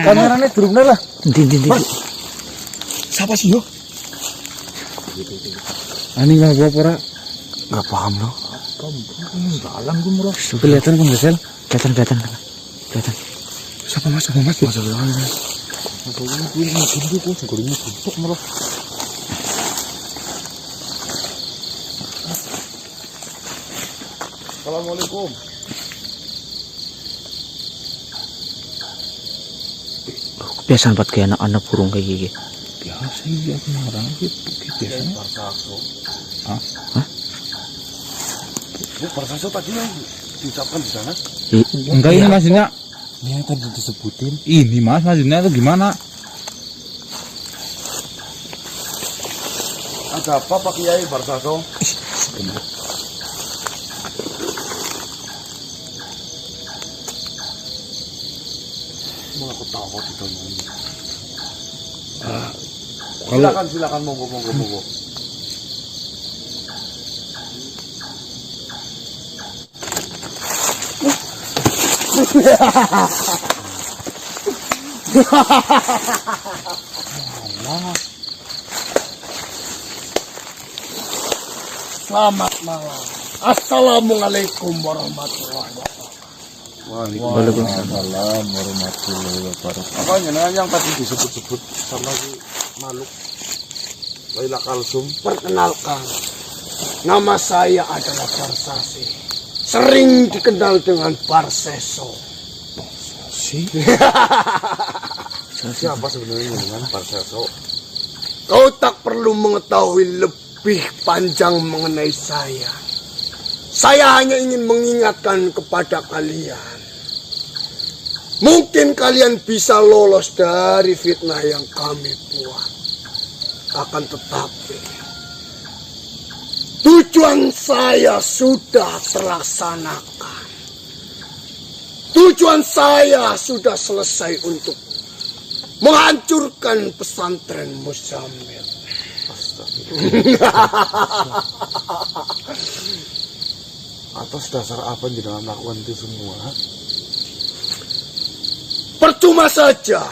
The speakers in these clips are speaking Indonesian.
Kameranya durung lah. Ndi. Siapa sih yo? Ani nggak gua pura. Nggak paham loh. Dalam gua murah. Kelihatan kan Gasel? Kelihatan. Siapa mas? Masa dalam mas. Aku ini gue sendiri kok segorengnya tutup murah. Assalamualaikum. Kebiasaan buat kayak anak-anak burung kayak gini. Biasa iya orang gitu biasanya. Parsaso. Hah? Bu, Parsaso tadi yang diucapkan di sana. Enggak ini maksudnya. Ini yang tadi disebutin. Ini mas maksudnya itu gimana? Ada apa Pak Kiai Parsaso? Mau aku tahu ditanya. Silakan monggo. Selamat malam. Assalamualaikum warahmatullahi wabarakatuh. Waalaikumsalam warahmatullahi wabarakatuh. Apa yang tadi disebut-sebut sama si makhluk Laila Kalsum? Perkenalkan, nama saya adalah Parsasi. Sering dikenal dengan Parseso. Siapa sebenarnya dengan Parsaso? Kau tak perlu mengetahui lebih panjang mengenai saya. Saya hanya ingin mengingatkan kepada kalian. Mungkin kalian bisa lolos dari fitnah yang kami buat. Akan tetapi, tujuan saya sudah terlaksanakan. Tujuan saya sudah selesai untuk menghancurkan pesantren Muzammil. Atas dasar apa yang dalam melakukan itu semua? Percuma saja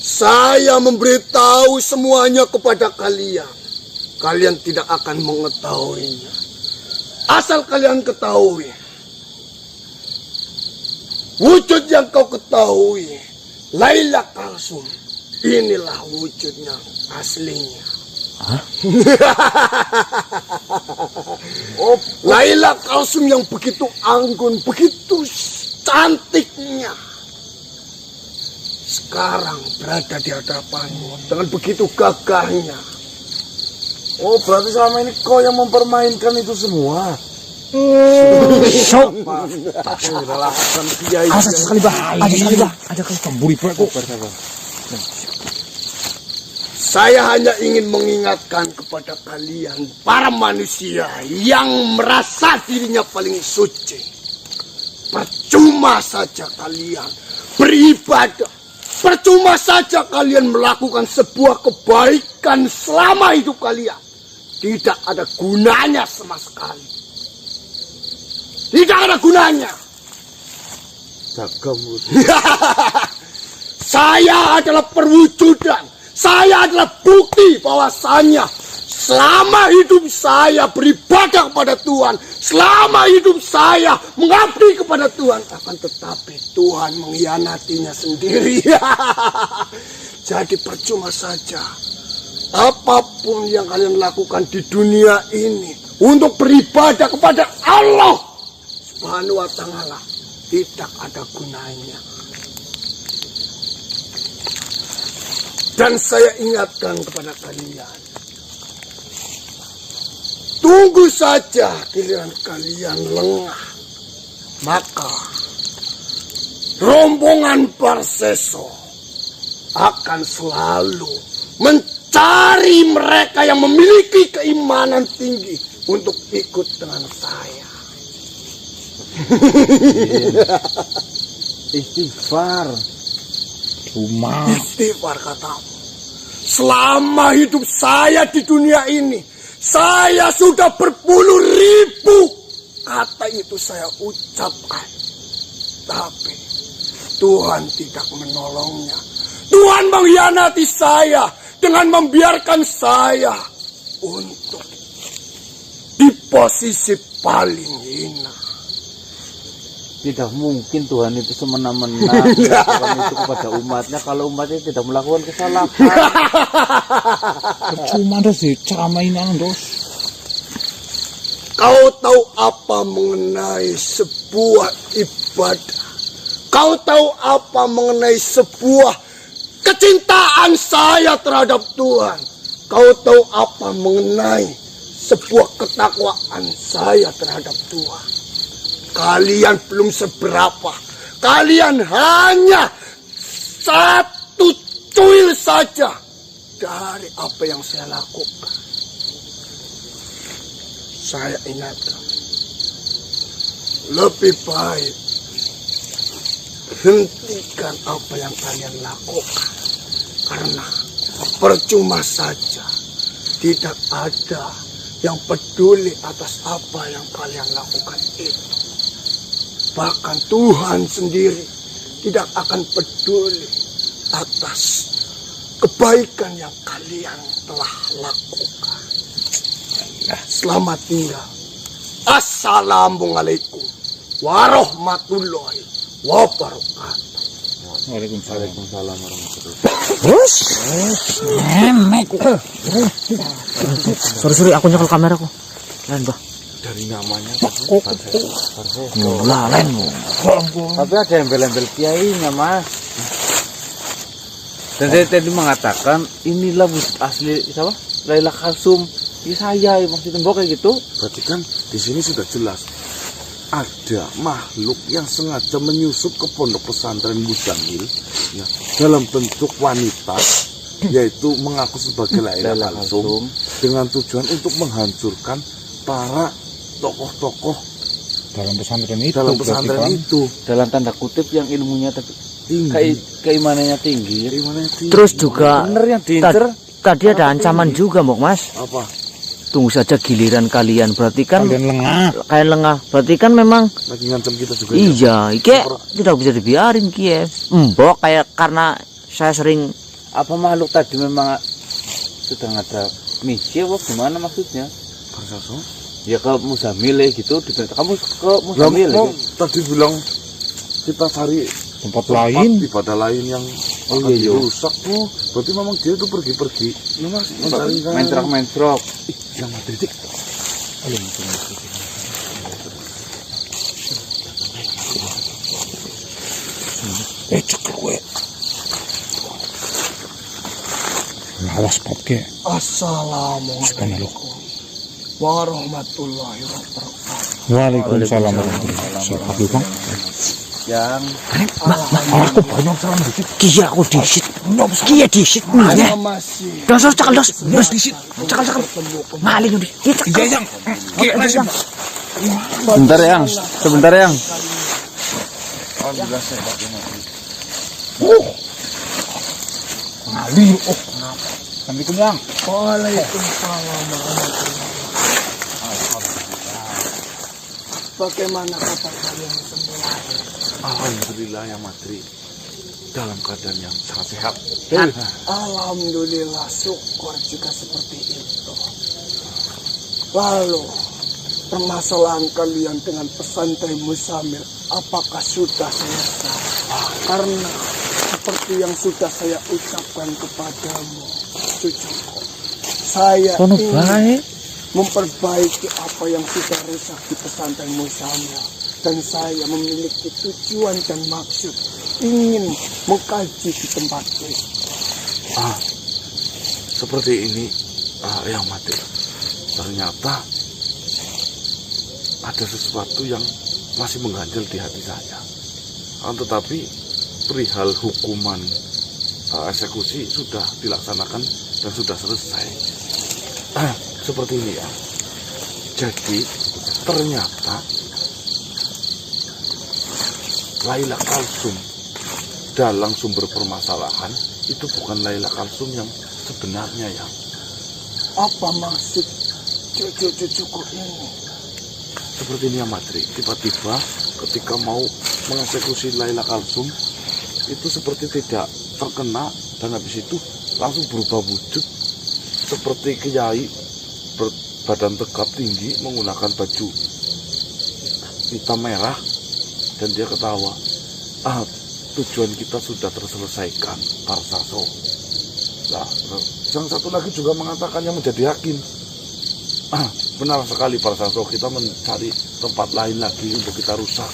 saya memberitahu semuanya kepada kalian. Kalian tidak akan mengetahuinya. Asal kalian ketahui, wujud yang kau ketahui, Laila Kalsum, inilah wujudnya aslinya. Oh, Laila Kalsum yang begitu anggun, begitu cantiknya, sekarang berada di hadapanmu dengan begitu gagahnya. Oh, berarti selama ini kau yang mempermainkan itu semua. Relakan Kiai. Ada sekali cemburu kok. Saya hanya ingin mengingatkan kepada kalian, para manusia yang merasa dirinya paling suci. Percuma saja kalian beribadah. Percuma saja kalian melakukan sebuah kebaikan selama hidup kalian. Tidak ada gunanya sama sekali. Tidak ada gunanya. Jaga mulut. Saya adalah perwujudan. Saya adalah bukti bahwasannya selama hidup saya beribadah kepada Tuhan, selama hidup saya mengabdi kepada Tuhan, akan tetapi Tuhan mengkhianatinya sendiri. Jadi percuma saja. Apapun yang kalian lakukan di dunia ini untuk beribadah kepada Allah Subhanahu wa Ta'ala, tidak ada gunanya. Dan saya ingatkan kepada kalian, tunggu saja giliran kalian lengah, maka rombongan Parseso akan selalu mencari mereka yang memiliki keimanan tinggi untuk ikut dengan saya. Istighfar. Istighfar katamu. Selama hidup saya di dunia ini, saya sudah berpuluh ribu kata itu saya ucapkan. Tapi Tuhan tidak menolongnya. Tuhan mengkhianati saya dengan membiarkan saya untuk di posisi paling hina. Tidak mungkin Tuhan itu semena-mena melakukan itu kepada umatnya kalau umatnya tidak melakukan kesalahan. Percuma dos diceramain dos. Kau tahu apa mengenai sebuah ibadah? Kau tahu apa mengenai sebuah kecintaan saya terhadap Tuhan? Kau tahu apa mengenai sebuah ketakwaan saya terhadap Tuhan? Kalian belum seberapa. Kalian hanya satu cuil saja dari apa yang saya lakukan. Saya ingatkan, lebih baik hentikan apa yang kalian lakukan. Karena percuma saja, tidak ada yang peduli atas apa yang kalian lakukan itu. Bahkan Tuhan sendiri tidak akan peduli atas kebaikan yang kalian telah lakukan. Selamat tinggal. Assalamualaikum warahmatullahi wabarakatuh. Waalaikumsalam warahmatullahi Sorry, aku nyekel kameraku. Lain, Bah. Dari namanya Lain. Tapi ada embel-embel kiainya, Mas. Dan dia tadi mengatakan inilah wujud asli siapa? Laila Kalsum. Ya saya maksudnya mbok kayak gitu. berarti kan di sini sudah jelas ada makhluk yang sengaja menyusup ke pondok pesantren Muzamil ya, dalam bentuk wanita, yaitu mengaku sebagai Laila Kalsum dengan tujuan untuk menghancurkan para tokoh-tokoh Dalam pesantren itu. dalam pesantren berarti, itu. Dalam tanda kutip yang ilmunya Tinggi. keimanannya tinggi. Gimana sih? Terus juga Bener yang diinter. tadi ada ancaman juga, Mbok Mas. Apa? Tunggu saja giliran kalian. Berarti kan Kalian lengah. kayak lengah. Berarti kan memang Lagi ngancam kita juga. ya? iya, iki tidak bisa dibiarin ki. Mbok kayak karena saya sering Apa makhluk tadi memang sedang ada misi apa gimana maksudnya? Persaso? Ya ke Muzamil gitu, diperintah kamu ke Muzamil Lah, gitu. tadi bilang kita cari Tempat lain. ibadah lain yang akan dirusak tuh. Berarti memang dia tuh pergi-pergi. Ya mas, mencari kan. Mentrok. Ih, yang Madrid. Cekel gue. Awas potke. Assalamualaikum warahmatullahi wabarakatuh. Waalaikumsalam warahmatullahi wabarakatuh. Bang. Yang Aku banyak salam dikit. kia aku disit. Kia disit nih. Saya masih Dos cekal dos disit. Cekal. Maling udah. Dia cekal. Yang. Iya, Mas. sebentar yang. Alhamdulillah sehat ya mas. Ngalir. Oh, kenapa? Assalamualaikum, Bang. Waalaikumsalam warahmatullahi Bagaimana kata kalian semua? Alhamdulillah ya Madrid. Dalam keadaan yang sangat sehat. Alhamdulillah, syukur jika seperti itu. Lalu, permasalahan kalian dengan pesantren Muzamil, apakah sudah selesai? Karena seperti yang sudah saya ucapkan kepadamu, cucuku, saya ingin memperbaiki apa yang sudah rusak di pesantren Muzamil. Dan saya memiliki tujuan dan maksud ingin mengkaji di tempat itu. Seperti ini yang Madrid. Ternyata ada sesuatu yang masih mengganjal di hati saya. Tetapi perihal hukuman eksekusi sudah dilaksanakan dan sudah selesai. Seperti ini ya. Jadi ternyata Laila Kalsum dalam sumber permasalahan itu bukan Laila Kalsum yang sebenarnya ya. Apa maksud cucu-cucuku ini? Seperti ini ya Madri. Tiba-tiba ketika mau mengeksekusi Laila Kalsum, itu seperti tidak terkena, dan habis itu langsung berubah wujud seperti kiai berbadan tegap tinggi menggunakan baju hitam merah, dan dia ketawa. Tujuan kita sudah terselesaikan, Parsaso. Nah, yang satu lagi juga mengatakan yang menjadi hakim. Benar sekali Parsaso, kita mencari tempat lain lagi untuk kita rusak.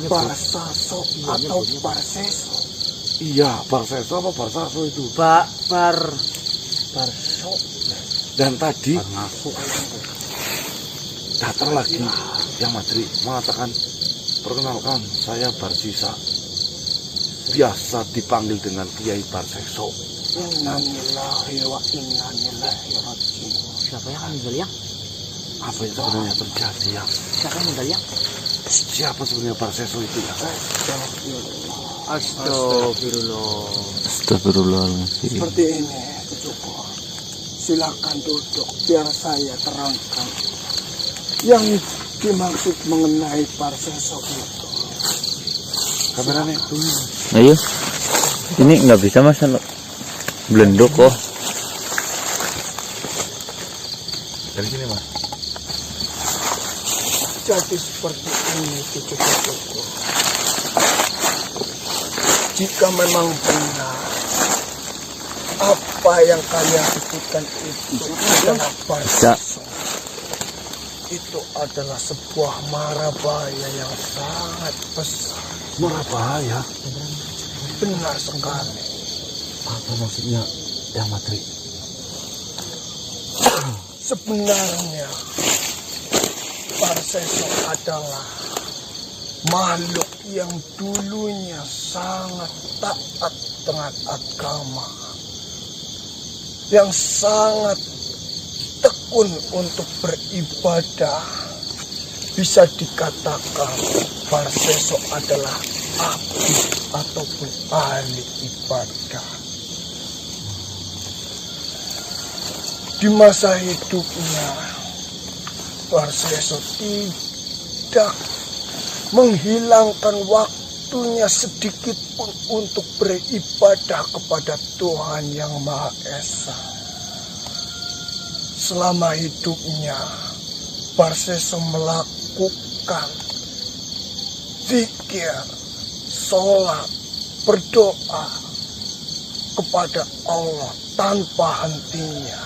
Parsaso atau Parseso? Iya, Parseso apa Parsaso itu? Parso. Dan tadi datang lagi yang Madri mengatakan, perkenalkan saya Barsisa, biasa dipanggil dengan Kiai Parseso. Innalillahi wa inna ilaihi raji'un. Siapa yang meninggal yang? Apa yang sebenarnya terjadi ya? Siapa yang meninggal yang? Siapa sebenarnya Parseso itu ya? Astagfirullahaladzim. Seperti ini, Joko. Silakan duduk, biar saya terangkan yang dimaksud mengenai Parseso itu. Kameranya itu. Ayo. Ini nggak bisa mas, belenduk kok. Dari sini mas. Jadi seperti ini, Joko. Jika memang benar apa yang kalian sebutkan itu adalah Parseso, itu adalah sebuah mara bahaya yang sangat besar. Mara bahaya? Benar sekali. Apa maksudnya yang Madri? Sebenarnya Parseso adalah makhluk yang dulunya sangat taat dengan agama, yang sangat tekun untuk beribadah. Bisa dikatakan Parseso adalah abdi ataupun ahli ibadah. Di masa hidupnya, Parseso tidak menghilangkan waktunya sedikit pun untuk beribadah kepada Tuhan Yang Maha Esa. Selama hidupnya, Parseso melakukan zikir, sholat, berdoa kepada Allah tanpa hentinya.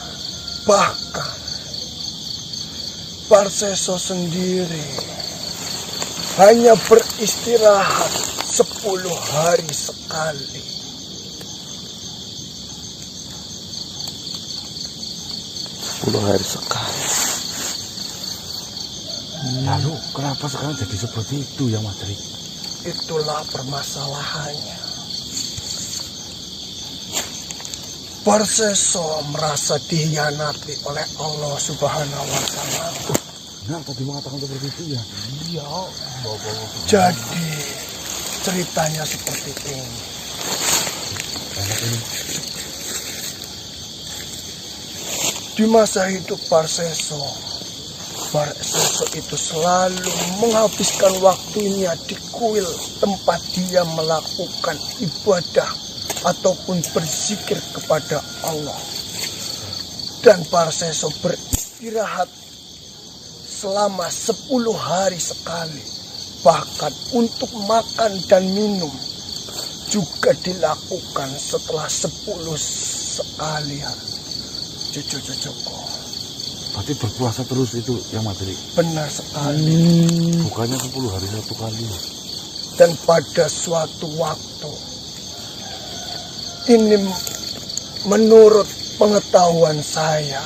Bahkan Parseso sendiri hanya beristirahat 10 hari sekali. Lalu kenapa sekarang jadi seperti itu ya Madri? Itulah permasalahannya. Parseso merasa dihianati oleh Allah Subhanahu wa Ta'ala. Nah, tadi mengatakan seperti itu ya? Iya. Jadi ceritanya seperti ini. Di masa hidup Parseso itu selalu menghabiskan waktunya di kuil tempat dia melakukan ibadah ataupun berzikir kepada Allah. Dan Parseso beristirahat selama 10 hari sekali. Bahkan untuk makan dan minum juga dilakukan setelah 10 sekali. Cucu-cucuku. Berarti berpuasa terus itu yang Madri? Benar sekali. Bukannya 10 hari 1 kali. Dan pada suatu waktu, ini menurut pengetahuan saya,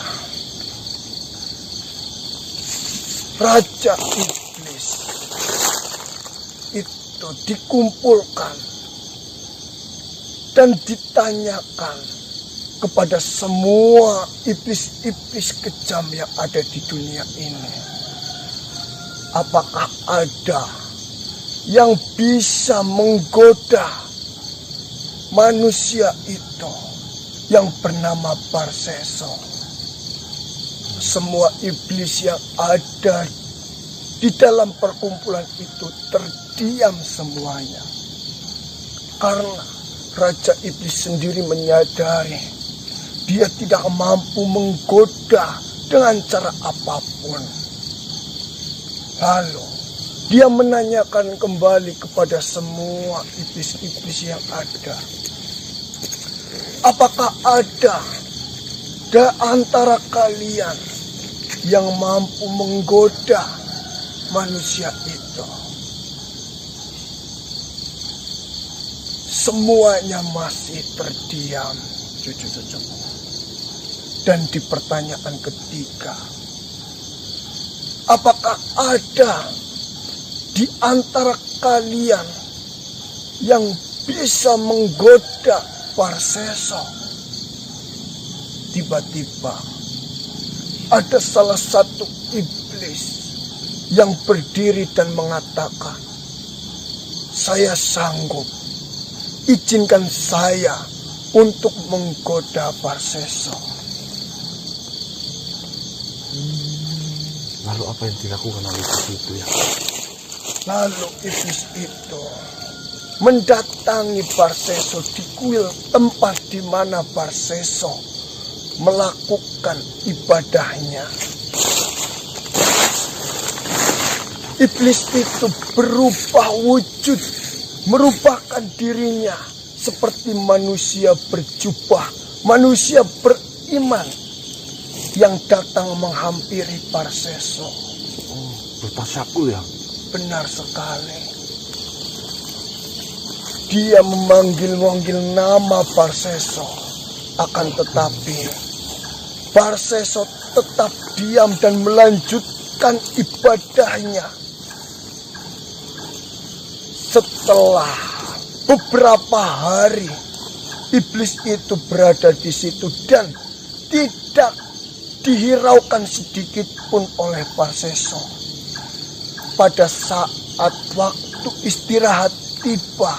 Raja Iblis itu dikumpulkan dan ditanyakan kepada semua iblis-iblis kejam yang ada di dunia ini. Apakah ada yang bisa menggoda manusia itu yang bernama Parseso? Semua iblis yang ada di dalam perkumpulan itu terdiam semuanya. Karena Raja Iblis sendiri menyadari dia tidak mampu menggoda dengan cara apapun. Lalu dia menanyakan kembali kepada semua iblis-iblis yang ada. Apakah ada di antara kalian yang mampu menggoda manusia itu? Semuanya masih terdiam, cucu-cucuku. Dan di pertanyaan ketiga, apakah ada di antara kalian yang bisa menggoda Parseso? Tiba-tiba ada salah satu iblis yang berdiri dan mengatakan, saya sanggup. Izinkan saya untuk menggoda Parseso. Lalu apa yang dilakukan oleh iblis itu ya? Lalu iblis itu mendatangi Parseso di kuil tempat di mana Parseso melakukan ibadahnya. Iblis itu berubah wujud, merupakan dirinya seperti manusia berjubah, manusia beriman yang datang menghampiri Parseso. Bertasyakul ya? Benar sekali. Dia memanggil-manggil nama Parseso, akan tetapi Parseso tetap diam dan melanjutkan ibadahnya. Setelah beberapa hari, iblis itu berada di situ dan tidak dihiraukan sedikit pun oleh Parseso. Pada saat waktu istirahat tiba,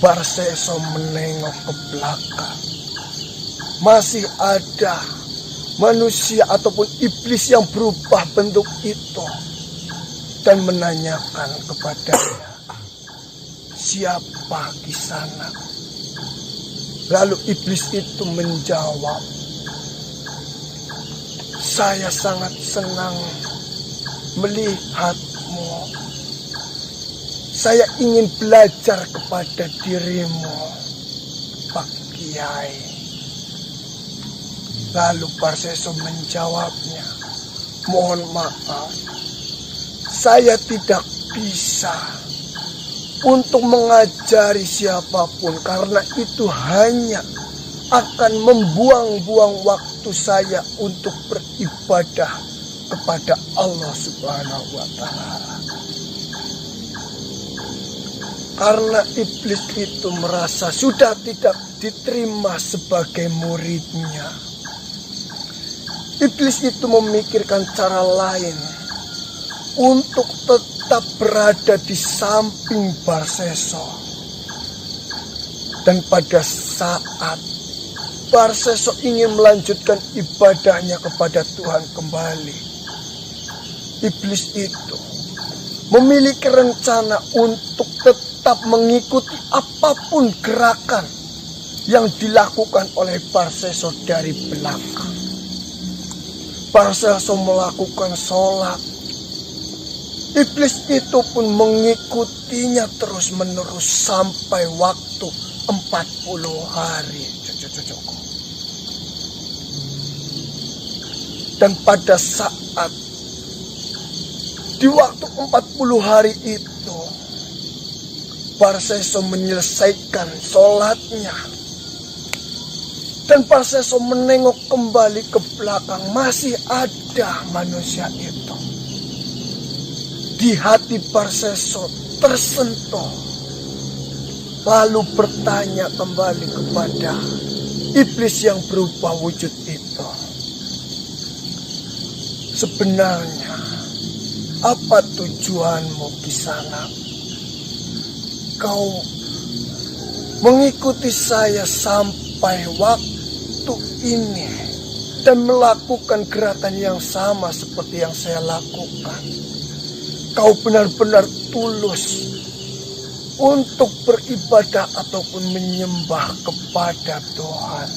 Parseso menengok ke belakang. Masih ada manusia ataupun iblis yang berubah bentuk itu dan menanyakan kepadanya, siapa di sana? Lalu iblis itu menjawab, saya sangat senang melihatmu. Saya ingin belajar kepada dirimu, Pak Kiai. Lalu Parseso menjawabnya, mohon maaf, saya tidak bisa untuk mengajari siapapun karena itu hanya akan membuang-buang waktu saya untuk beribadah kepada Allah Subhanahu wa Ta'ala. Karena iblis itu merasa sudah tidak diterima sebagai muridnya, iblis itu memikirkan cara lain untuk tetap berada di samping Parseso. Dan pada saat Parseso ingin melanjutkan ibadahnya kepada Tuhan kembali, iblis itu memiliki rencana untuk tetap mengikuti apapun gerakan yang dilakukan oleh Parseso dari belakang. Parseso melakukan sholat, iblis itu pun mengikutinya terus-menerus sampai waktu 40 hari. Cucu-cucuku. Dan pada saat di waktu 40 hari itu, Parseso menyelesaikan sholatnya. Dan Parseso menengok kembali ke belakang, masih ada manusia itu. Di hati Parseso tersentuh, lalu bertanya kembali kepada iblis yang berubah wujud itu, sebenarnya apa tujuanmu di sana? Kau mengikuti saya sampai waktu ini dan melakukan gerakan yang sama seperti yang saya lakukan. Kau benar-benar tulus untuk beribadah ataupun menyembah kepada Tuhan.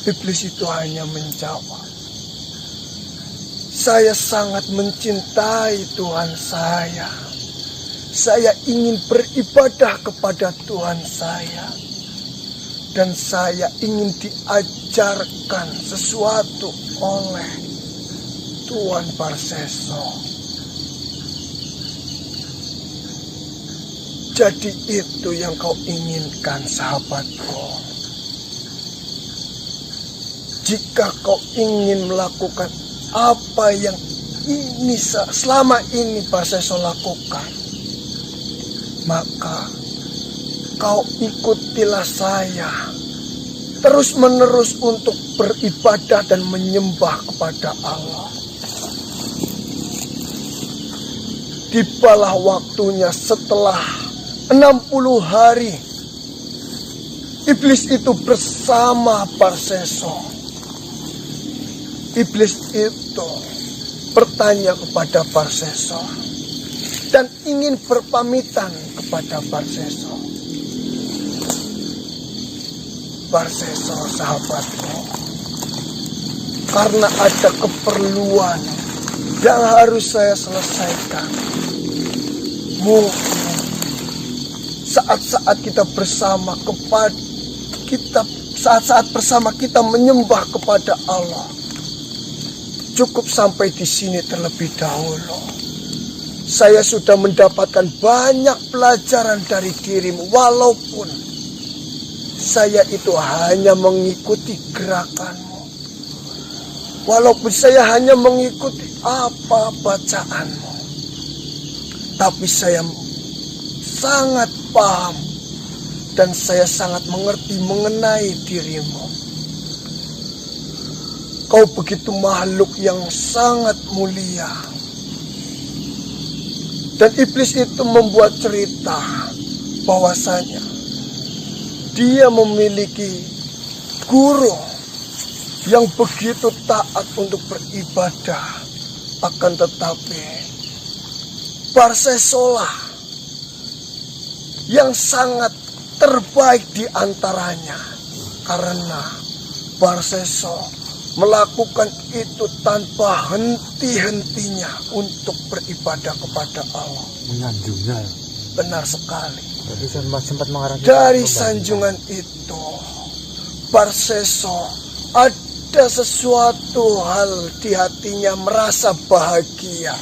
Iblis itu hanya menjawab, saya sangat mencintai Tuhan saya. Saya ingin beribadah kepada Tuhan saya. Dan saya ingin diajarkan sesuatu oleh Tuan Barseso. Jadi itu yang kau inginkan, sahabatku. Jika kau ingin melakukan apa yang selama ini Barseso lakukan, maka kau ikutilah saya terus menerus untuk beribadah dan menyembah kepada Allah. Tibalah waktunya setelah 60 hari iblis itu bersama Barseso. Iblis itu bertanya kepada Barseso dan ingin berpamitan kepada Barseso. Barseso, sahabatku, karena ada keperluan yang harus saya selesaikan. Mungkin saat-saat kita bersama saat-saat bersama kita menyembah kepada Allah, cukup sampai di sini terlebih dahulu. Saya sudah mendapatkan banyak pelajaran dari dirimu, walaupun saya itu hanya mengikuti gerakanmu. Walaupun saya hanya mengikuti apa bacaanmu. Tapi saya sangat paham dan saya sangat mengerti mengenai dirimu. Kau begitu makhluk yang sangat mulia. Dan iblis itu membuat cerita bahwasanya dia memiliki guru yang begitu taat untuk beribadah. Akan tetapi Barseso yang sangat terbaik di antaranya, karena Barseso melakukan itu tanpa henti-hentinya untuk beribadah kepada Allah. Menyanjungnya. Benar sekali. Jadi sempat mengarah Dari sanjungan itu, Barseso ada sesuatu hal di hatinya merasa bahagia.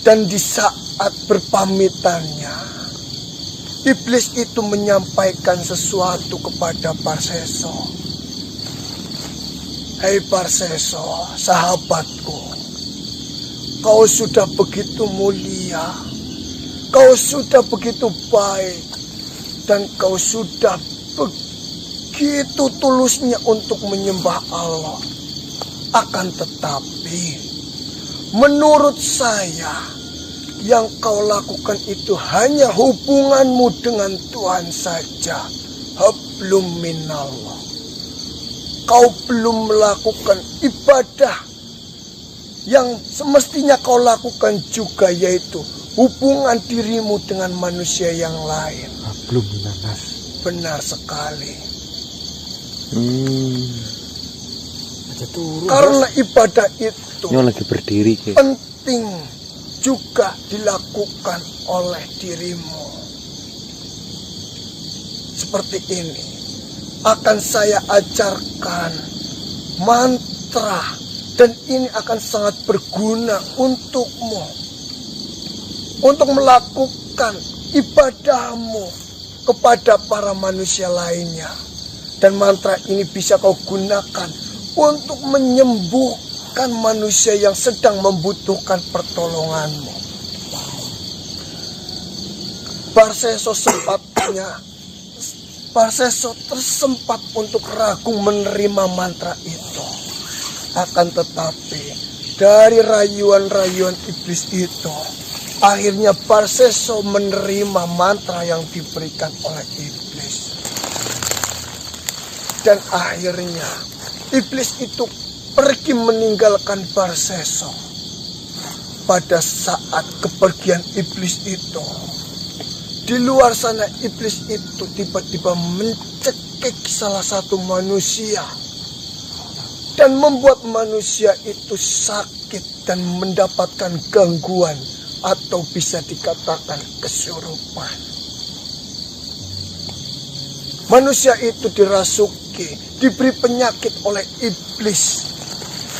Dan di saat berpamitannya, iblis itu menyampaikan sesuatu kepada Barseso. Hei Barseso, sahabatku, kau sudah begitu mulia, kau sudah begitu baik, dan kau sudah begitu tulusnya untuk menyembah Allah. Akan tetapi, menurut saya, yang kau lakukan itu hanya hubunganmu dengan Tuhan saja. Hablum minallah. Kau belum melakukan ibadah yang semestinya kau lakukan juga, yaitu hubungan dirimu dengan manusia yang lain. Belum minanas. Benar sekali. Karena Karena ibadah itu Ini lagi berdiri kayak. penting juga dilakukan oleh dirimu. Seperti ini akan saya ajarkan mantra, dan ini akan sangat berguna untukmu untuk melakukan ibadahmu kepada para manusia lainnya. Dan mantra ini bisa kau gunakan untuk menyembuhkan manusia yang sedang membutuhkan pertolonganmu. Barseso tersempat untuk ragu menerima mantra itu. Akan tetapi dari rayuan-rayuan iblis itu, akhirnya Barseso menerima mantra yang diberikan oleh iblis. Dan akhirnya iblis itu pergi meninggalkan Barseso. pada saat kepergian iblis itu, di luar sana iblis itu tiba-tiba mencekik salah satu manusia dan membuat manusia itu sakit dan mendapatkan gangguan atau bisa dikatakan kesurupan. Manusia itu dirasuki, diberi penyakit oleh iblis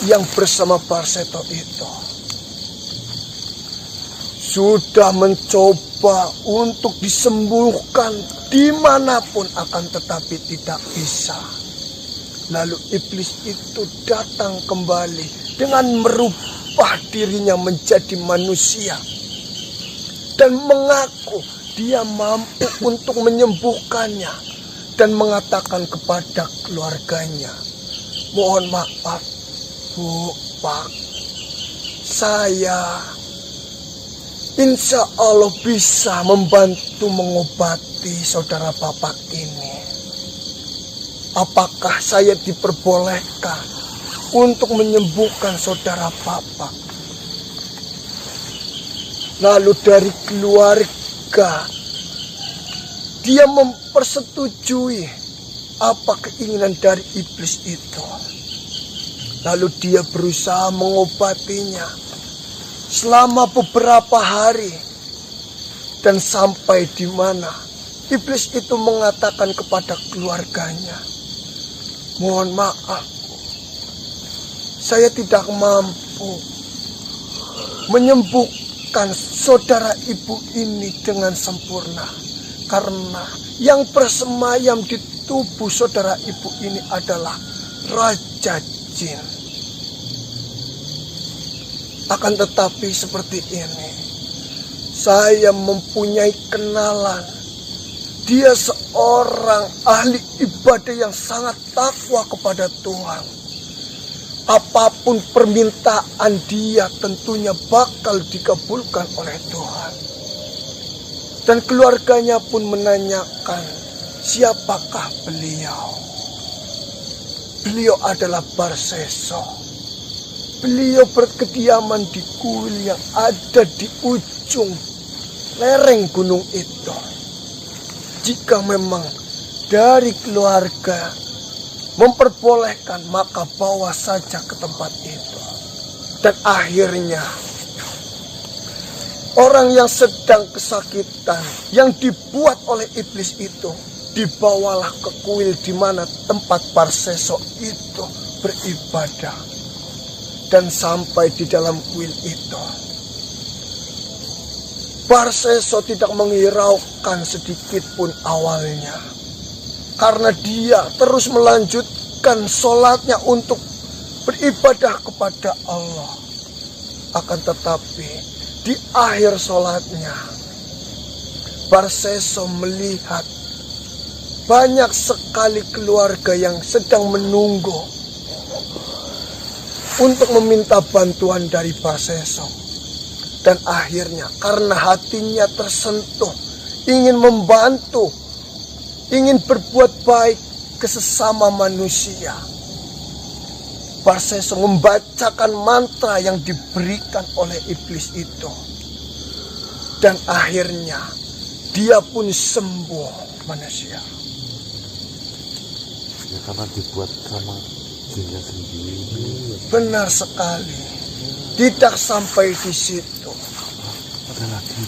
yang bersama Barseto itu. Sudah mencoba untuk disembuhkan dimanapun, akan tetapi tidak bisa. Lalu iblis itu datang kembali dengan merubah dirinya menjadi manusia dan mengaku dia mampu untuk menyembuhkannya dan mengatakan kepada keluarganya, mohon maaf Bu, Pak, saya insya Allah bisa membantu mengobati saudara Bapak ini. Apakah saya diperbolehkan untuk menyembuhkan saudara Bapak? Lalu dari keluarga, dia mempersetujui apa keinginan dari iblis itu. Lalu dia berusaha mengobatinya selama beberapa hari. Dan sampai di mana iblis itu mengatakan kepada keluarganya, mohon maaf, saya tidak mampu menyembuhkan saudara ibu ini dengan sempurna. Karena yang bersemayam di tubuh saudara ibu ini adalah Raja Jin. Akan tetapi seperti ini, saya mempunyai kenalan. Dia seorang ahli ibadah yang sangat takwa kepada Tuhan. Apapun permintaan dia tentunya bakal dikabulkan oleh Tuhan. Dan keluarganya pun menanyakan, siapakah beliau? Beliau adalah Barseso. Beliau berkediaman di kuil yang ada di ujung lereng gunung itu. Jika memang dari keluarga memperbolehkan, maka bawa saja ke tempat itu. Dan akhirnya orang yang sedang kesakitan yang dibuat oleh iblis itu dibawalah ke kuil di mana tempat Barseso itu beribadah. Dan sampai di dalam kuil itu, Barseso tidak menghiraukan sedikit pun awalnya, karena dia terus melanjutkan sholatnya untuk beribadah kepada Allah. Akan tetapi di akhir sholatnya, Barseso melihat banyak sekali keluarga yang sedang menunggu untuk meminta bantuan dari Barseso. Dan akhirnya karena hatinya tersentuh, ingin membantu, ingin berbuat baik ke sesama manusia, Barseso membacakan mantra yang diberikan oleh iblis itu. Dan akhirnya dia pun sembuh, manusia. Ya karena dibuat sama jinnya sendiri. Benar sekali. Tidak sampai di situ. Ada lagi.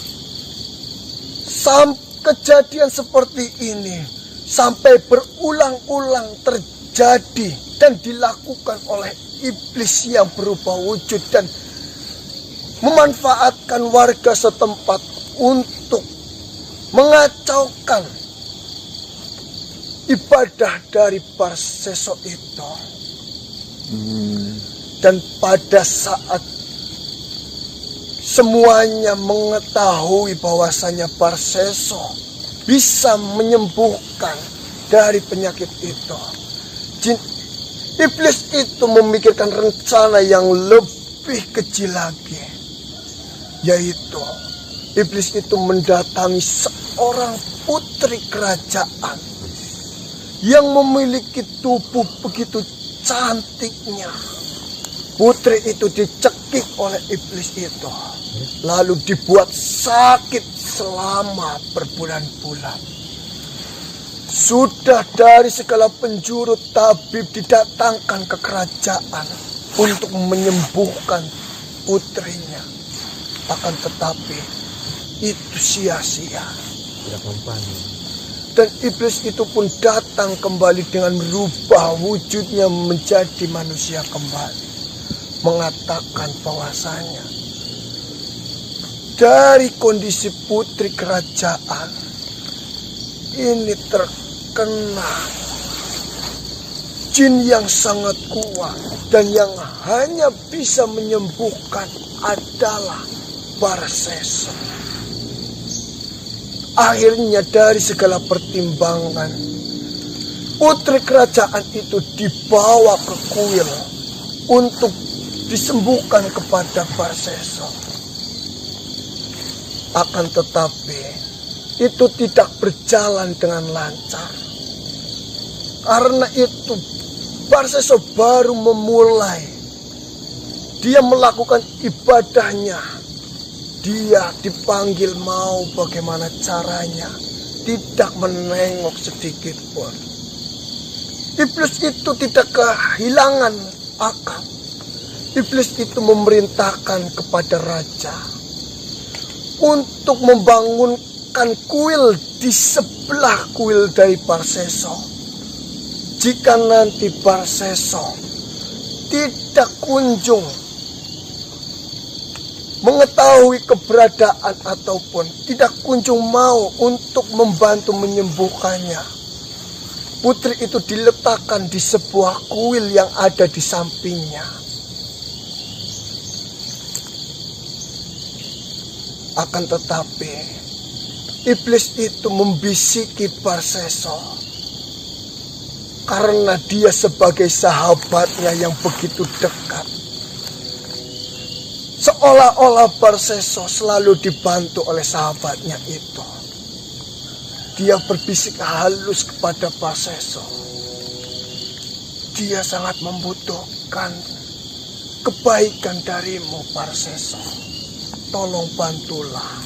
Kejadian seperti ini sampai berulang-ulang terjadi dan dilakukan oleh iblis yang berubah wujud dan memanfaatkan warga setempat untuk mengacaukan ibadah dari Barseso itu. Dan pada saat semuanya mengetahui bahwasanya Barseso bisa menyembuhkan dari penyakit itu, iblis itu memikirkan rencana yang lebih kecil lagi, yaitu iblis itu mendatangi seorang putri kerajaan yang memiliki tubuh begitu cantiknya, Putri itu dicekik oleh iblis itu. Lalu dibuat sakit selama berbulan-bulan. Sudah dari segala penjuru tabib didatangkan ke kerajaan untuk menyembuhkan putrinya. Akan tetapi itu sia-sia. Tidak mempan. Dan iblis itu pun datang kembali dengan merubah wujudnya menjadi manusia kembali. Mengatakan bahwasanya dari kondisi putri kerajaan ini terkena jin yang sangat kuat, dan yang hanya bisa menyembuhkan adalah Barseso. Akhirnya dari segala pertimbangan, putri kerajaan itu dibawa ke kuil untuk disembuhkan kepada Barseso. Akan tetapi itu tidak berjalan dengan lancar. Karena itu Barseso baru memulai. Dia melakukan ibadahnya. Dia dipanggil mau bagaimana caranya. Tidak menengok sedikit pun. Iblis itu tidak kehilangan akal. Iblis itu memerintahkan kepada raja untuk membangunkan kuil di sebelah kuil dari Barseso. Jika nanti Barseso tidak kunjung mengetahui keberadaan ataupun tidak kunjung mau untuk membantu menyembuhkannya, putri itu diletakkan di sebuah kuil yang ada di sampingnya. Akan tetapi iblis itu membisiki Barseso karena dia sebagai sahabatnya yang begitu dekat. Seolah-olah Barseso selalu dibantu oleh sahabatnya itu. Dia berbisik halus kepada Barseso. Dia sangat membutuhkan kebaikan darimu, Barseso. Tolong bantulah.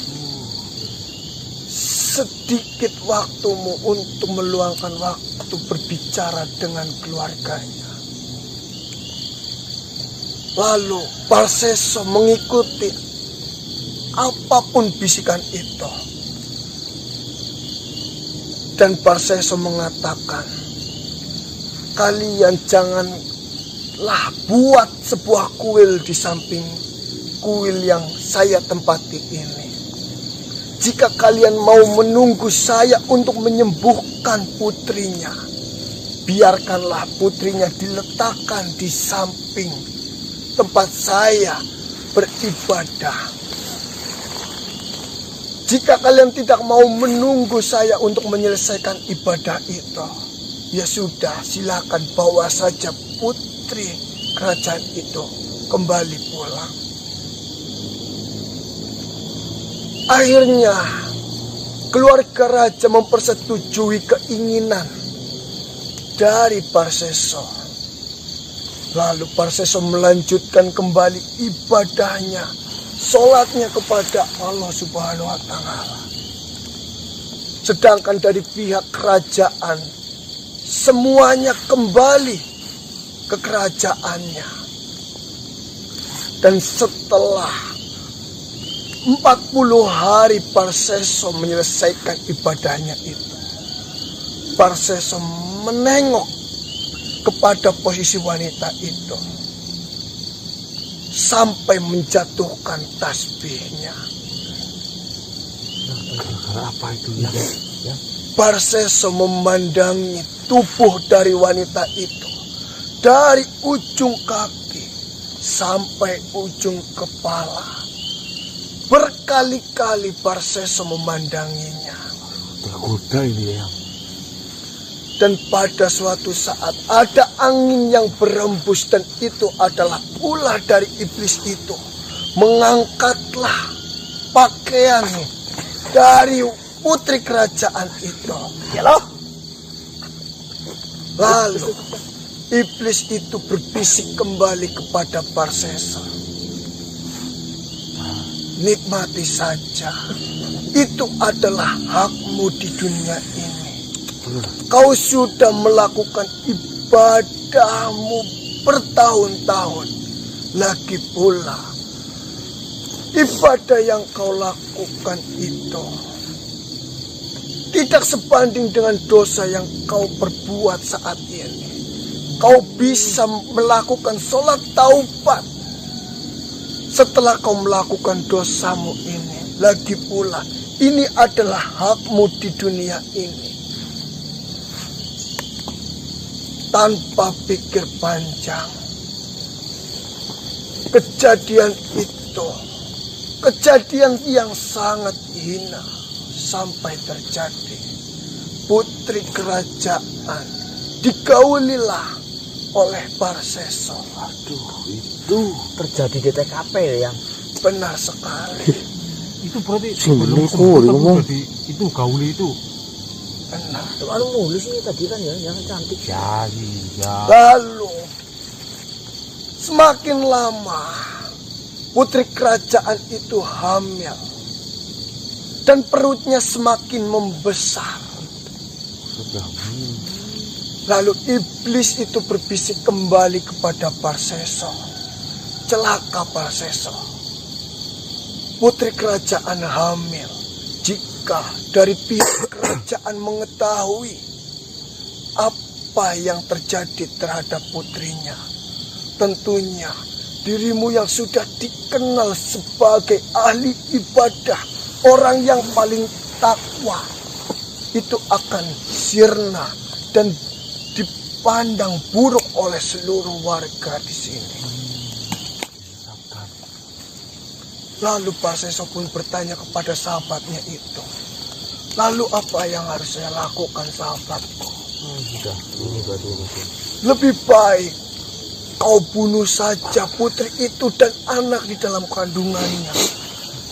Sedikit waktumu untuk meluangkan waktu berbicara dengan keluarganya. Lalu Barseso mengikuti apapun bisikan itu. Dan Barseso mengatakan, kalian janganlah buat sebuah kuil di samping kuil yang saya tempati ini. Jika kalian mau menunggu saya untuk menyembuhkan putrinya, biarkanlah putrinya diletakkan di samping tempat saya beribadah. Jika kalian tidak mau menunggu saya untuk menyelesaikan ibadah itu, ya sudah, silakan bawa saja putri kerajaan itu kembali pulang. Akhirnya keluarga raja mempersetujui keinginan dari Barseso. Lalu Barseso melanjutkan kembali ibadahnya, sholatnya kepada Allah Subhanahu wa Ta'ala. Sedangkan dari pihak kerajaan, semuanya kembali ke kerajaannya. Dan setelah 40 hari Barseso menyelesaikan ibadahnya itu, Barseso menengok kepada posisi wanita itu sampai menjatuhkan tasbihnya. Apa itu ya? Barseso memandangi tubuh dari wanita itu dari ujung kaki sampai ujung kepala. Berkali-kali Barseso memandanginya. Tergoda ini ya. Dan pada suatu saat ada angin yang berembus, dan itu adalah ulah dari iblis itu. Mengangkatlah pakaian dari putri kerajaan itu. Lalu iblis itu berbisik kembali kepada Parsesa. Nikmati saja. Itu adalah hakmu di dunia ini. Kau sudah melakukan ibadahmu bertahun-tahun. Lagi pula, ibadah yang kau lakukan itu tidak sebanding dengan dosa yang kau perbuat saat ini. Kau bisa melakukan sholat taubat setelah kau melakukan dosamu ini. Lagi pula, ini adalah hakmu di dunia ini. Tanpa pikir panjang, kejadian itu, kejadian yang sangat hina sampai terjadi. Putri kerajaan digaulilah oleh Parsesa. Aduh, itu Terjadi di TKP yang Benar sekali. Itu berarti Sebelum sebelum sembuh, sembuh ngomong. berarti itu gauli itu. Benar. anu nulis ini tadi kan ya, yang cantik. Ya, iya. Lalu semakin lama putri kerajaan itu hamil dan perutnya semakin membesar. Lalu iblis itu berbisik kembali kepada Parsesa. Celaka Parsesa. Putri kerajaan hamil. Jika dari pihak kerajaan mengetahui apa yang terjadi terhadap putrinya, tentunya dirimu yang sudah dikenal sebagai ahli ibadah, orang yang paling takwa, itu akan sirna dan dipandang buruk oleh seluruh warga di sini. Lalu Parsesa pun bertanya kepada sahabatnya itu, lalu apa yang harus saya lakukan, sahabatku? Sudah, ini berarti ini. Lebih baik kau bunuh saja putri itu dan anak di dalam kandungannya.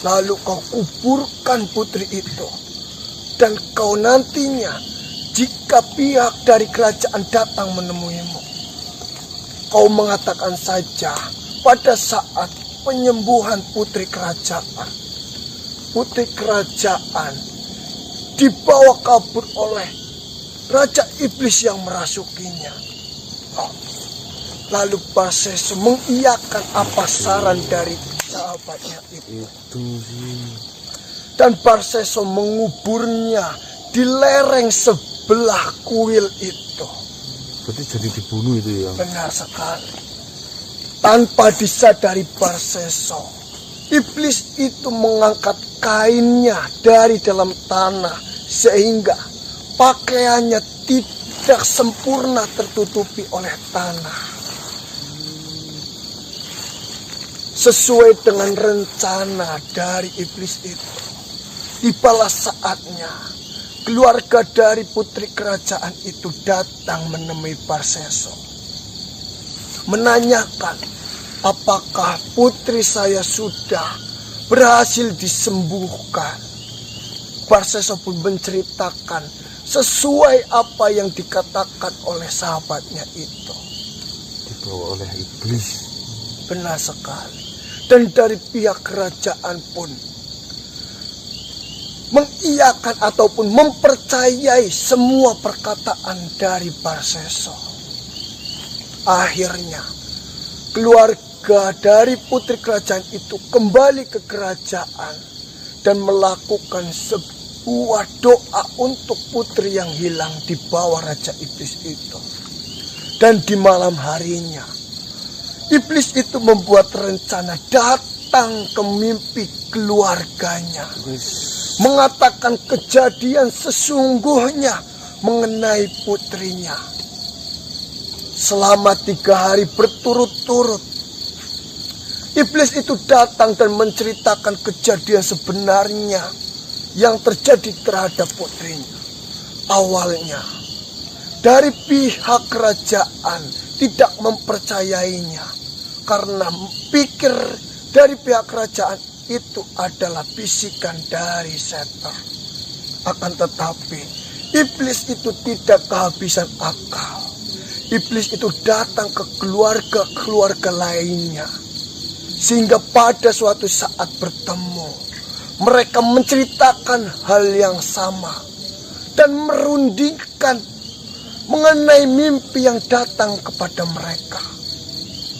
Lalu kau kuburkan putri itu. Dan kau nantinya, jika pihak dari kerajaan datang menemuimu, kau mengatakan saja pada saat penyembuhan putri kerajaan. Putri kerajaan dibawa kabur oleh Raja Iblis yang merasukinya. Lalu Parsesa mengiyakan apa saran dari sahabatnya itu. Dan Parsesa menguburnya di lereng sebelah kuil itu. berarti jadi dibunuh itu ya. Benar sekali. Tanpa disadari Parsesa, iblis itu mengangkat kainnya dari dalam tanah sehingga pakaiannya tidak sempurna tertutupi oleh tanah. Sesuai dengan rencana dari iblis itu, tibalah saatnya keluarga dari putri kerajaan itu datang menemui Parsesa, menanyakan apakah putri saya sudah berhasil disembuhkan. Parsesa pun menceritakan sesuai apa yang dikatakan oleh sahabatnya itu. Dibawa oleh iblis. Benar sekali. Dan dari pihak kerajaan pun mengiyakan ataupun mempercayai semua perkataan dari Parsesa. Akhirnya keluarga dari putri kerajaan itu kembali ke kerajaan dan melakukan sebuah doa untuk putri yang hilang di bawah Raja Iblis itu. Dan di malam harinya iblis itu membuat rencana datang ke mimpi keluarganya, mengatakan kejadian sesungguhnya mengenai putrinya. Selama 3 hari berturut-turut, iblis itu datang dan menceritakan kejadian sebenarnya yang terjadi terhadap putrinya. Awalnya, dari pihak kerajaan tidak mempercayainya karena pikir dari pihak kerajaan itu adalah bisikan dari setan. Akan tetapi, iblis itu tidak kehabisan akal. iblis itu datang ke keluarga-keluarga lainnya. Sehingga pada suatu saat bertemu, mereka menceritakan hal yang sama dan merundingkan mengenai mimpi yang datang kepada mereka.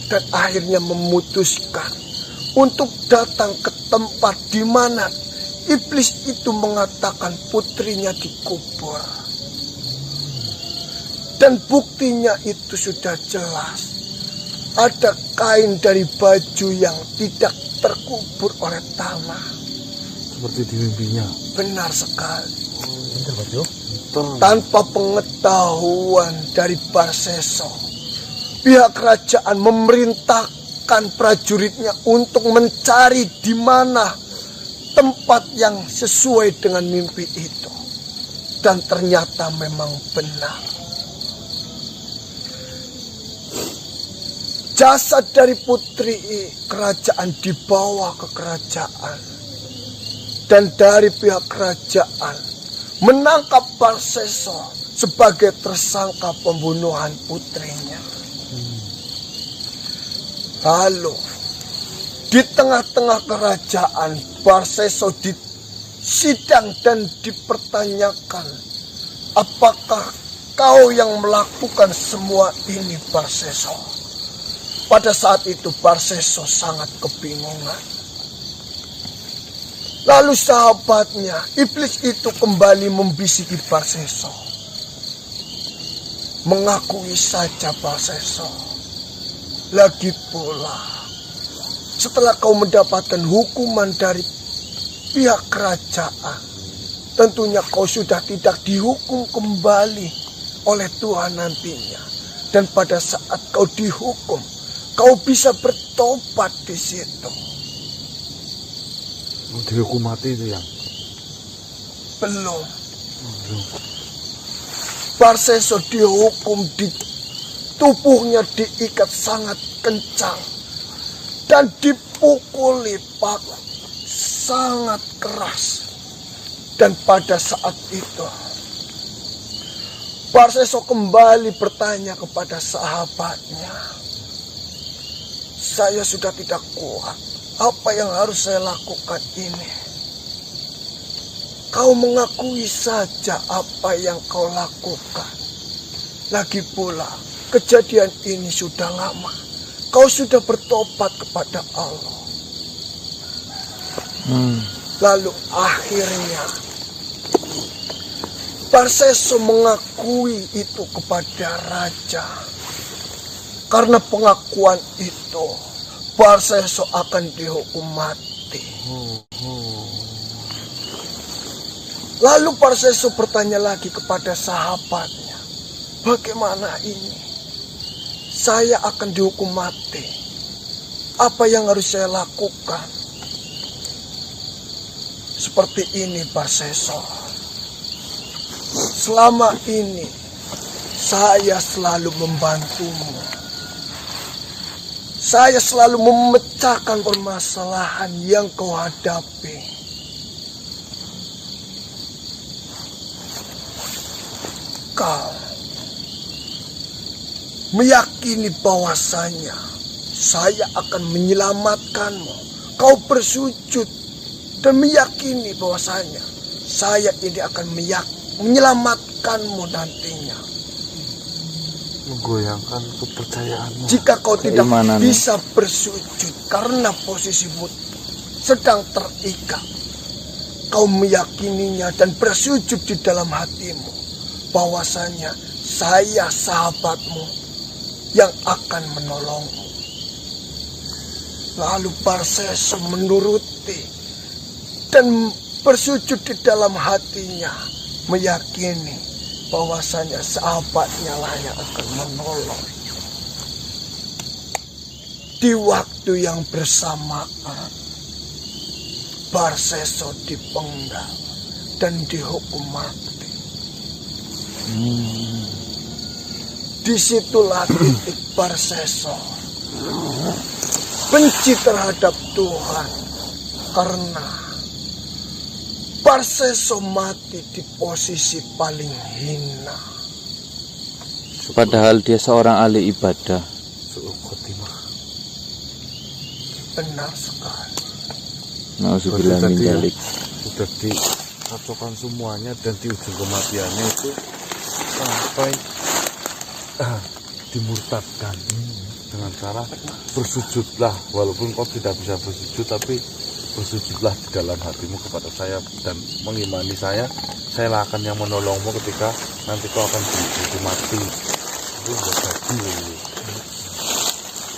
Dan akhirnya memutuskan untuk datang ke tempat di mana iblis itu mengatakan putrinya dikubur. Dan buktinya itu sudah jelas. Ada kain dari baju yang tidak terkubur oleh tanah. Seperti di mimpinya. Benar sekali. Tanpa pengetahuan dari Barseso, pihak kerajaan memerintahkan prajuritnya untuk mencari di mana tempat yang sesuai dengan mimpi itu. Dan ternyata memang benar. Jasad dari putri kerajaan dibawa ke kerajaan. Dan dari pihak kerajaan menangkap Barseso sebagai tersangka pembunuhan putrinya. Lalu di tengah-tengah kerajaan Barseso disidang dan dipertanyakan, apakah kau yang melakukan semua ini, Barseso? Pada saat itu Barseso sangat kebingungan. Lalu sahabatnya, iblis itu kembali membisiki Barseso. Mengakui saja Barseso. Lagi pula, setelah kau mendapatkan hukuman dari pihak kerajaan, tentunya kau sudah tidak dihukum kembali oleh Tuhan nantinya. Dan pada saat kau dihukum, kau bisa bertobat di situ. Dihukum mati itu yang? Belum. Barseso dihukum, di tubuhnya diikat sangat kencang dan dipukuli paku sangat keras. Dan pada saat itu Barseso kembali bertanya kepada sahabatnya, saya sudah tidak kuat. Apa yang harus saya lakukan ini? Kau mengakui saja apa yang kau lakukan. Lagi pula, kejadian ini sudah lama. Kau sudah bertobat kepada Allah. Lalu akhirnya Barseso mengakui itu kepada raja. Karena pengakuan itu, Barseso akan dihukum mati. Lalu Barseso bertanya lagi kepada sahabatnya, bagaimana ini? Saya akan dihukum mati. Apa yang harus saya lakukan? Seperti ini Barseso. Selama ini saya selalu membantumu. Saya selalu memecahkan permasalahan yang kau hadapi. Kau meyakini bahwasanya saya akan menyelamatkanmu. Kau bersujud dan meyakini bahwasanya saya ini akan menyelamatkanmu nantinya. Menggoyangkan kepercayaanmu. Jika kau tidak bisa bersujud karena posisimu sedang terikat, kau meyakininya dan bersujud di dalam hatimu bahwasanya saya sahabatmu yang akan menolongmu. Lalu Barseso menuruti dan bersujud di dalam hatinya, meyakini bahwasanya sahabatnya lah yang akan menolong. Di waktu yang bersamaan, Barseso dipenggal dan dihukum mati. Disitulah titik Barseso benci terhadap Tuhan, karena Barseso mati di posisi paling hina. Padahal dia seorang ahli ibadah. Su'ul khotimah. Benar sekali. Nauzubillah min Berarti tadi ya, dzalik. sudah dikacaukan semuanya dan di ujung kematiannya itu sampai dimurtadkan dengan cara bersujudlah, walaupun kau tidak bisa bersujud tapi bersujudlah di dalam hatimu kepada saya dan mengimani saya akan yang menolongmu ketika nanti kau akan dihukum mati. Itu nggak jadi.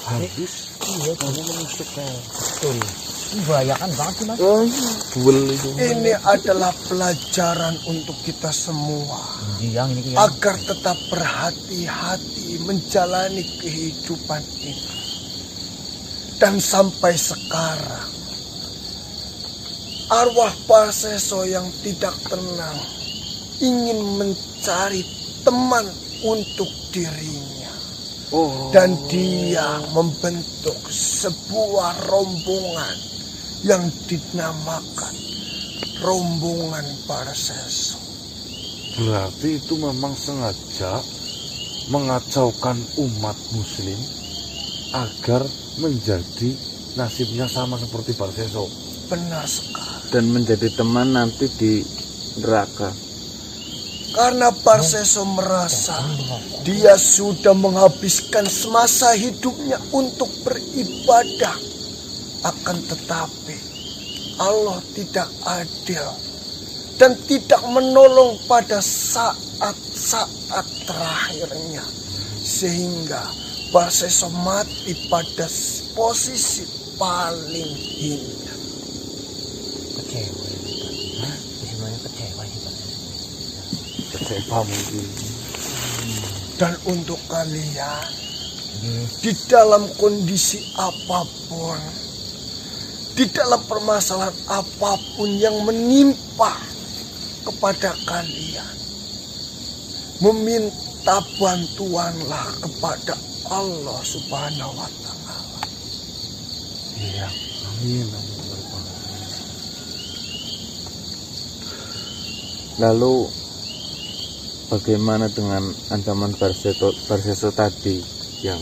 Habis Iya, kamu menusuknya. Betul. Membahayakan banget sih, Mas. duel itu. Ini adalah pelajaran untuk kita semua. Yang ini Agar tetap berhati-hati menjalani kehidupan ini. Dan sampai sekarang, arwah Parseso yang tidak tenang ingin mencari teman untuk dirinya. Dan dia membentuk sebuah rombongan yang dinamakan rombongan Parseso. Berarti itu memang sengaja mengacaukan umat muslim agar menjadi nasibnya sama seperti Parseso. Benar sekali. Dan menjadi teman nanti di neraka. Karena Parseso merasa dia sudah menghabiskan semasa hidupnya untuk beribadah. Akan tetapi Allah tidak adil dan tidak menolong pada saat-saat terakhirnya. Sehingga Parseso mati pada posisi paling hina. kecewa. Semuanya kecewa sih, Pak. Kecewa mungkin. Dan untuk kalian, di dalam kondisi apapun, di dalam permasalahan apapun yang menimpa kepada kalian, meminta bantuanlah kepada Allah Subhanahu wa Ta'ala. Iya, amin. Lalu bagaimana dengan ancaman Parseso tadi yang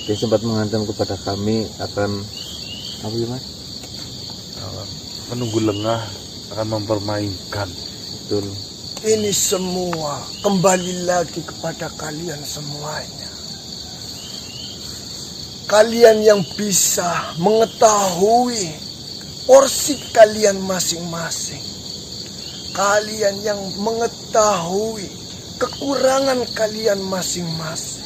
dia sempat mengancam kepada kami akan apa ya, Mas? Menunggu lengah akan mempermainkan. Betul. Ini semua kembali lagi kepada kalian semuanya. Kalian yang bisa mengetahui porsi kalian masing-masing. Kalian yang mengetahui kekurangan kalian masing-masing.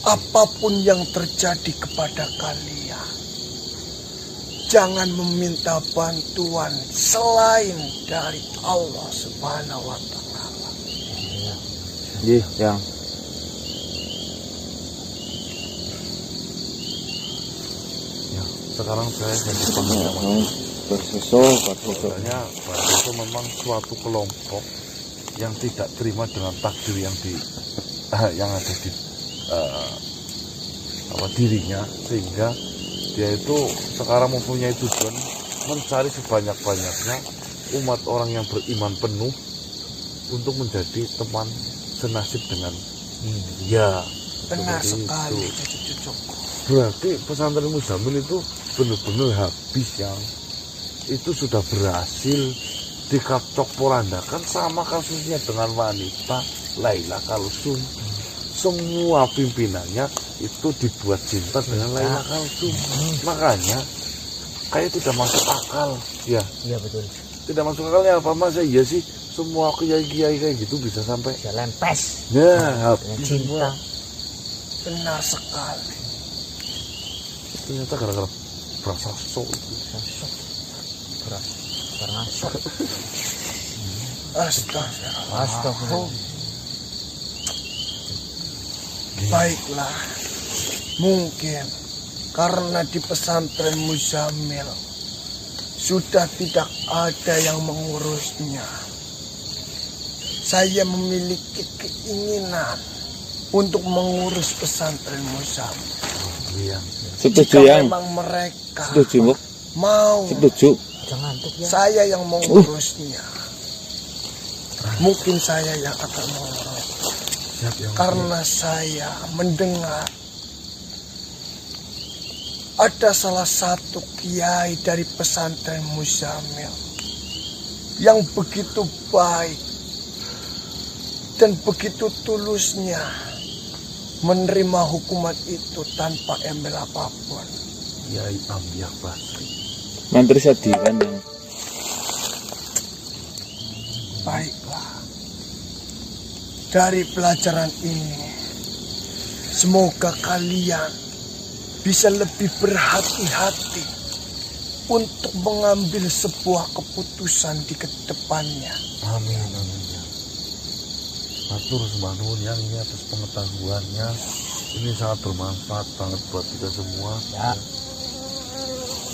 Apapun yang terjadi kepada kalian, jangan meminta bantuan selain dari Allah Subhanahu wa Ta'ala. Iya, yang Ya, sekarang saya jadi paham. Parseso. Sebenarnya itu memang suatu kelompok yang tidak terima dengan takdir yang yang ada di dirinya, sehingga dia itu sekarang mempunyai tujuan mencari sebanyak-banyaknya umat orang yang beriman penuh untuk menjadi teman senasib dengan dia. Benar Seperti sekali, itu. cucu-cucuku. Berarti pesantren Muzamil itu benar-benar habis, yang itu sudah berhasil dikacok porandakan, sama kasusnya dengan wanita Laila Kalsum. Semua pimpinannya itu dibuat cinta dengan Laila Kalsum. Makanya kayak tidak masuk akal, ya. Iya betul. Tidak masuk akalnya apa, masa iya sih semua kiai-kiai kayak gitu bisa sampai Jalan pes. ya Dengan habis cinta. semua. Benar sekali. Ternyata gara-gara berasa sok itu. Karena sok. Astagfirullah. Astagfirullah. Baiklah, mungkin karena di pesantren Muzamil sudah tidak ada yang mengurusnya. Saya memiliki keinginan untuk mengurus pesantren Muzamil. Iya. Setuju Jika yang. memang mereka Setuju, Bu. mau, Setuju. Jangan ngantuk ya. saya yang mengurusnya. mungkin saya yang akan mengurus. Karena saya mendengar ada salah satu kiai dari pesantren Muzamil yang begitu baik dan begitu tulusnya menerima hukuman itu tanpa embel apapun. Kiai Ambiah Basri. Mantri Sadiran yang Baiklah. Dari pelajaran ini, semoga kalian bisa lebih berhati-hati untuk mengambil sebuah keputusan di kedepannya. Amin, amin ya. Matur sembah nuwun yang ini atas pengetahuannya. Ini sangat bermanfaat banget buat kita semua. Ya.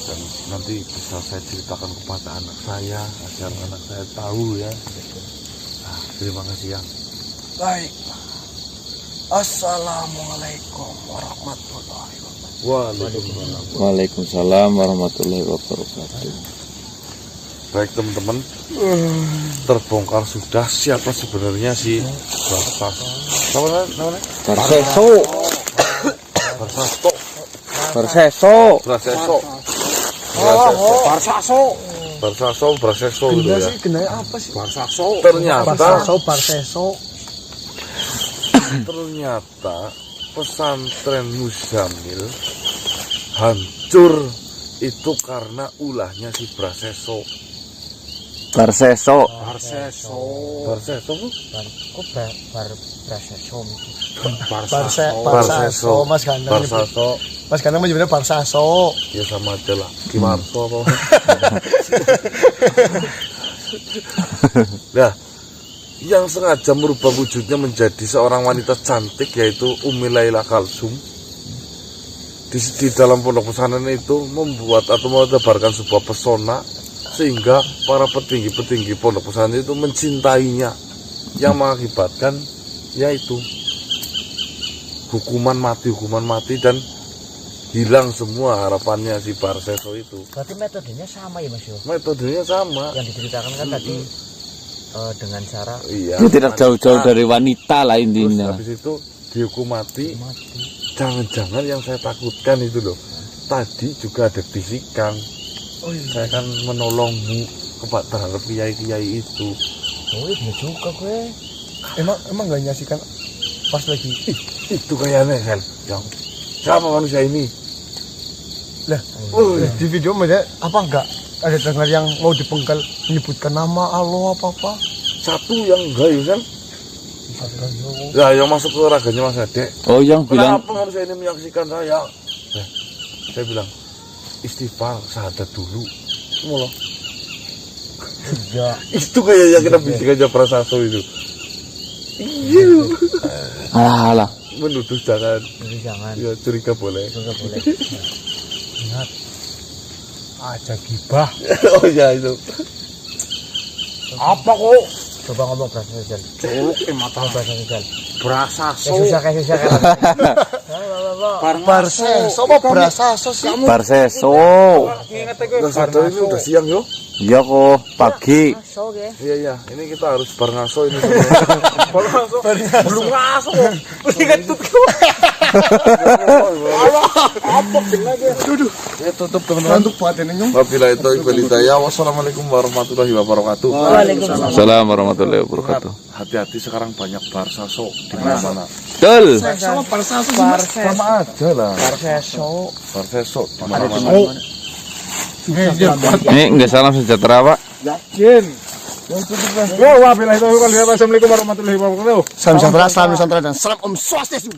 Dan nanti bisa saya ceritakan kepada anak saya agar anak saya tahu ya. Nah, terima kasih ya. Baiklah. Assalamualaikum warahmatullahi wabarakatuh. Waalaikumsalam. Waalaikumsalam warahmatullahi wabarakatuh. Baik teman-teman, terbongkar sudah siapa sebenarnya si Barsasto. Namanya? Barseso. Barsasto. Barseso. Braseso. Braseso gitu ya. Genai apa sih? Barsaso. Ternyata pesantren Muzamil hancur itu karena ulahnya si Braseso. Barseso. Barseso bu? Barsaso, Mas Gandang. Barsaso. Mas Gandang menyebutnya Barsaso. Ya sama aja lah. Kimarso apa? Nah, yang sengaja merubah wujudnya menjadi seorang wanita cantik yaitu Umi Laila Kalsum. Di dalam pondok pesantren itu membuat atau menebarkan sebuah pesona sehingga para petinggi-petinggi pondok pesantren itu mencintainya, yang mengakibatkan yaitu hukuman mati dan hilang semua harapannya si Barseso itu. Berarti metodenya sama ya Mas Yo? Metodenya sama. Yang diceritakan kan tadi dengan cara Iya. Dia tidak jauh-jauh dari wanita lah Terus intinya. habis itu dihukum mati. Jangan-jangan yang saya takutkan itu loh. Tadi juga ada bisikan. Oh iya. Saya kan menolongmu terhadap kiai-kiai itu. oh iya juga gue. Emang gak nyaksikan pas lagi. Itu kayaknya kan. Yang siapa manusia ini? Lah, di video ada apa enggak? Ada dengar yang mau dipenggal menyebutkan nama Allah apa-apa? Satu yang enggak ya kan? Ya yang masuk ke raganya Mas Adek. Oh, yang bilang Kenapa manusia ini menyaksikan saya? Saya bilang istighfar syahadat dulu. Semua loh. Ya. Itu kayaknya kita bisikan aja Prasaso itu. Iya. alah. Menuduh jangan. Jangan. Ya curiga boleh. Juga boleh. Ingat. Aja gibah. Oh ya itu. Apa kok? Coba ngomong bahasa Jal. Colok mata Bahasa Jal. Brasaso. Kayak susah. Barseso apa Brasaso sih? Barseso. Udah sadar ini udah siang yo. Iya kok pagi. Iya. Ini kita harus barngaso ini. Belum ngaso. Ingatut Aduh. Ya tutup teman-teman. Untuk buat ini nyung. Wabillahi taufiq wal hidayah. Wassalamualaikum warahmatullahi wabarakatuh. Waalaikumsalam. Assalamualaikum warahmatullahi wabarakatuh. Hati-hati sekarang banyak Barsaso di mana-mana. Betul. Sama Barsaso sih Mas. Sama aja lah. Barseso. Barseso di mana-mana. Ini enggak salam sejahtera, Pak. Yakin. Wabillahi taufiq wal hidayah. Wassalamualaikum warahmatullahi wabarakatuh. Salam sejahtera, salam Nusantara dan salam Om Swastiastu.